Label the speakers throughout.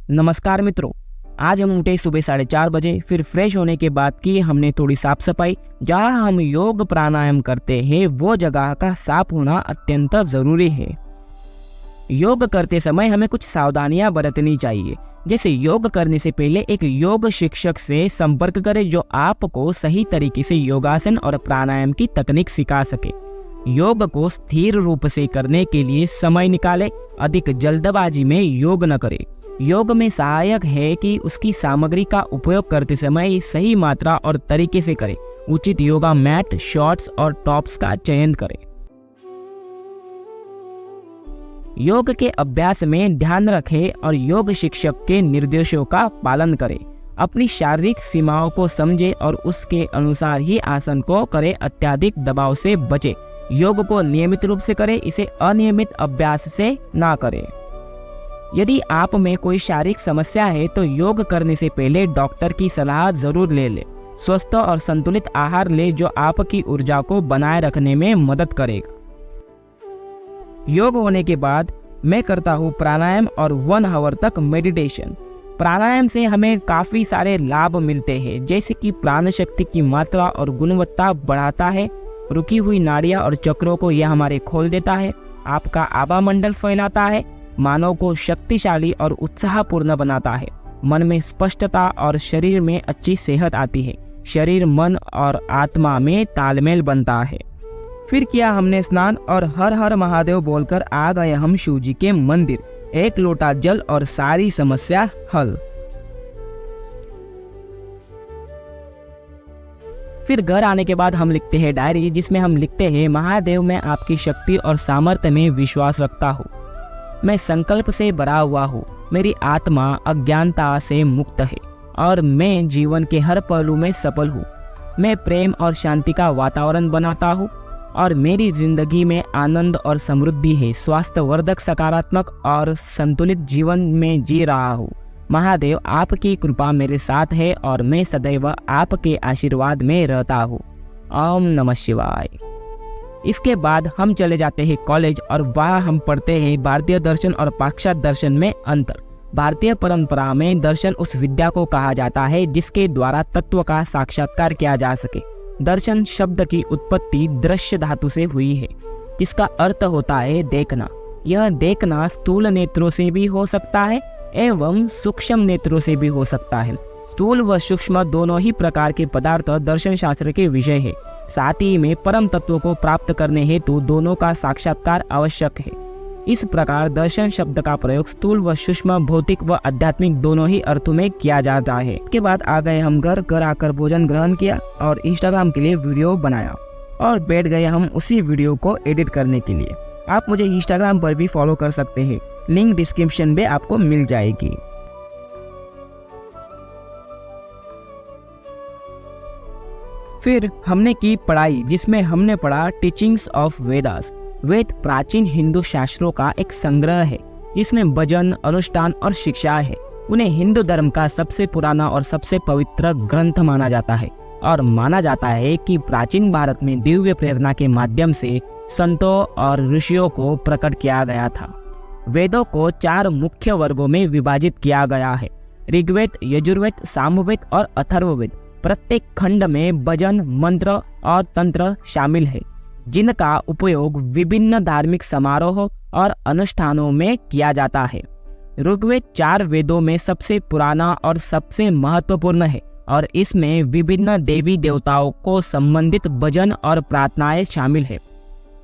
Speaker 1: नमस्कार मित्रों। आज हम उठे सुबह 4:30 बजे। फिर फ्रेश होने के बाद की हमने थोड़ी साफ सफाई। जहाँ हम योग प्राणायाम करते हैं वो जगह का साफ होना अत्यंत जरूरी है। योग करते समय हमें कुछ सावधानियां बरतनी चाहिए। जैसे योग करने से पहले एक योग शिक्षक से संपर्क करें जो आपको सही तरीके से योगासन और प्राणायाम की तकनीक सिखा सके। योग को स्थिर रूप से करने के लिए समय निकालें। अधिक जल्दबाजी में योग न करें। योग में सहायक है कि उसकी सामग्री का उपयोग करते समय सही मात्रा और तरीके से करें। उचित योगा मैट, शॉर्ट्स और टॉप्स का चयन करें। योग के अभ्यास में ध्यान रखें और योग शिक्षक के निर्देशों का पालन करें। अपनी शारीरिक सीमाओं को समझें और उसके अनुसार ही आसन को करें। अत्यधिक दबाव से बचें। योग को नियमित रूप से करें, इसे अनियमित अभ्यास से ना करें। यदि आप में कोई शारीरिक समस्या है तो योग करने से पहले डॉक्टर की सलाह जरूर ले लें। स्वस्थ और संतुलित आहार लें जो आपकी ऊर्जा को बनाए रखने में मदद करेगा। योग होने के बाद मैं करता हूँ प्राणायाम और 1 आवर तक मेडिटेशन। प्राणायाम से हमें काफ़ी सारे लाभ मिलते हैं, जैसे कि प्राण शक्ति की मात्रा और गुणवत्ता बढ़ाता है। रुकी हुई नाड़ियाँ और चक्रों को यह हमारे खोल देता है। आपका आभा मंडल फैलाता है। मानव को शक्तिशाली और उत्साहपूर्ण बनाता है। मन में स्पष्टता और शरीर में अच्छी सेहत आती है। शरीर, मन और आत्मा में तालमेल बनता है। फिर किया हमने स्नान और हर हर महादेव बोलकर आ गए हम शिव जी के मंदिर। 1 लोटा जल और सारी समस्या हल। फिर घर आने के बाद हम लिखते हैं डायरी, जिसमें हम लिखते हैं महादेव, मैं आपकी शक्ति और सामर्थ्य में विश्वास रखता हूँ। मैं संकल्प से भरा हुआ हूँ। मेरी आत्मा अज्ञानता से मुक्त है और मैं जीवन के हर पहलू में सफल हूँ। मैं प्रेम और शांति का वातावरण बनाता हूँ और मेरी जिंदगी में आनंद और समृद्धि है। स्वास्थ्यवर्धक, सकारात्मक और संतुलित जीवन में जी रहा हूँ। महादेव, आपकी कृपा मेरे साथ है और मैं सदैव आपके आशीर्वाद में रहता हूँ। ओम नमः शिवाय। इसके बाद हम चले जाते हैं कॉलेज और वहाँ हम पढ़ते हैं भारतीय दर्शन और पाश्चात्य दर्शन में अंतर। भारतीय परंपरा में दर्शन उस विद्या को कहा जाता है जिसके द्वारा तत्व का साक्षात्कार किया जा सके। दर्शन शब्द की उत्पत्ति दृश्य धातु से हुई है, जिसका अर्थ होता है देखना। यह देखना स्थूल नेत्रों से भी हो सकता है एवं सूक्ष्म नेत्रों से भी हो सकता है। स्थूल व सूक्ष्म दोनों ही प्रकार के पदार्थ दर्शन शास्त्र के विषय है। साथ ही में परम तत्व को प्राप्त करने हेतु दोनों का साक्षात्कार आवश्यक है। इस प्रकार दर्शन शब्द का प्रयोग स्थूल व सूक्ष्म, भौतिक व आध्यात्मिक दोनों ही अर्थों में किया जाता है। इसके बाद आ गए हम घर आकर भोजन ग्रहण किया और इंस्टाग्राम के लिए वीडियो बनाया और बैठ गए हम उसी वीडियो को एडिट करने के लिए। आप मुझे इंस्टाग्राम पर भी फॉलो कर सकते हैं, लिंक डिस्क्रिप्शन में आपको मिल जाएगी। फिर हमने की पढ़ाई, जिसमें हमने पढ़ा टीचिंग्स ऑफ वेदास। वेद प्राचीन हिंदू शास्त्रों का एक संग्रह है, जिसमें भजन, अनुष्ठान और शिक्षा है। उन्हें हिंदू धर्म का सबसे पुराना और सबसे पवित्र ग्रंथ माना जाता है और माना जाता है कि प्राचीन भारत में दिव्य प्रेरणा के माध्यम से संतों और ऋषियों को प्रकट किया गया था। वेदों को 4 मुख्य वर्गों में विभाजित किया गया है: ऋग्वेद, यजुर्वेद, सामवेद और अथर्ववेद। प्रत्येक खंड में भजन, मंत्र और तंत्र शामिल है, जिनका उपयोग विभिन्न धार्मिक समारोह और अनुष्ठानों में किया जाता है। ऋग्वेद 4 वेदों में सबसे पुराना और सबसे महत्वपूर्ण है और इसमें विभिन्न देवी देवताओं को संबंधित भजन और प्रार्थनाएं शामिल है।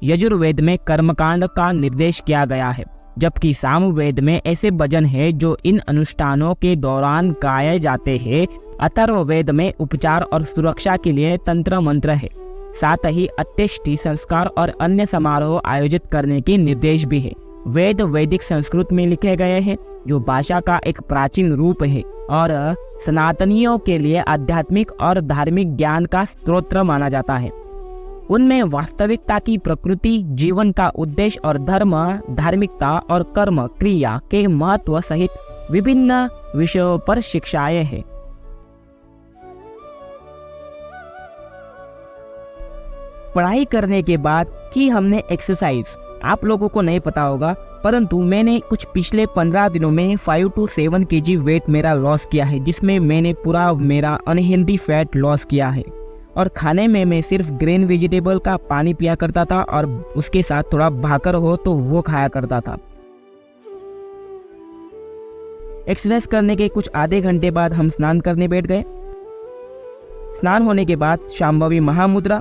Speaker 1: यजुर्वेद में कर्मकांड का निर्देश किया गया है, जबकि सामवेद में ऐसे भजन हैं जो इन अनुष्ठानों के दौरान गाए जाते हैं। अथर्ववेद में उपचार और सुरक्षा के लिए तंत्र मंत्र है। साथ ही अंत्येष्टि संस्कार और अन्य समारोह आयोजित करने के निर्देश भी है। वेद वैदिक संस्कृत में लिखे गए हैं, जो भाषा का एक प्राचीन रूप है और सनातनियों के लिए आध्यात्मिक और धार्मिक ज्ञान का स्रोत माना जाता है। उनमें वास्तविकता की प्रकृति, जीवन का उद्देश्य और धर्म, धार्मिकता और कर्म क्रिया के महत्व सहित विभिन्न विषयों पर शिक्षाएं हैं। पढ़ाई करने के बाद की हमने एक्सरसाइज। आप लोगों को नहीं पता होगा, परंतु मैंने कुछ पिछले 15 दिनों में 5 to 7 kg वेट मेरा लॉस किया है, जिसमें मैंने पूरा मेरा अनहेल्दी फैट लॉस किया है। और खाने में मैं सिर्फ ग्रीन वेजिटेबल का पानी पिया करता था और उसके साथ थोड़ा भाकर हो तो वो खाया करता था। एक्सरसाइज करने के कुछ आधे घंटे बाद हम स्नान करने बैठ गए। स्नान होने के बाद शांभवी महामुद्रा,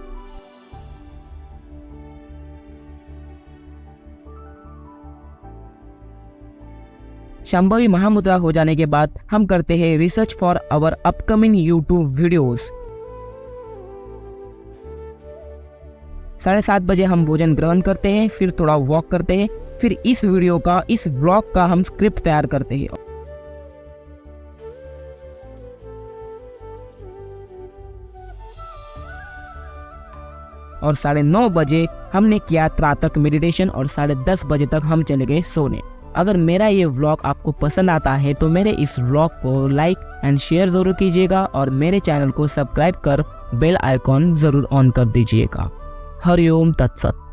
Speaker 1: शांभवी महामुद्रा हो जाने के बाद हम करते हैं research for our upcoming YouTube videos. 7:30 बजे हम भोजन ग्रहण करते हैं, फिर थोड़ा वॉक करते हैं, फिर इस वीडियो का, इस ब्लॉग का हम स्क्रिप्ट तैयार करते हैं। और 9:30 बजे हमने किया त्राटक मेडिटेशन और 10:30 बजे तक हम चले गए सोने। अगर मेरा ये व्लॉग आपको पसंद आता है तो मेरे इस व्लॉग को लाइक एंड शेयर ज़रूर कीजिएगा और मेरे चैनल को सब्सक्राइब कर बेल आइकॉन ज़रूर ऑन कर दीजिएगा। हरिओम तत्सत।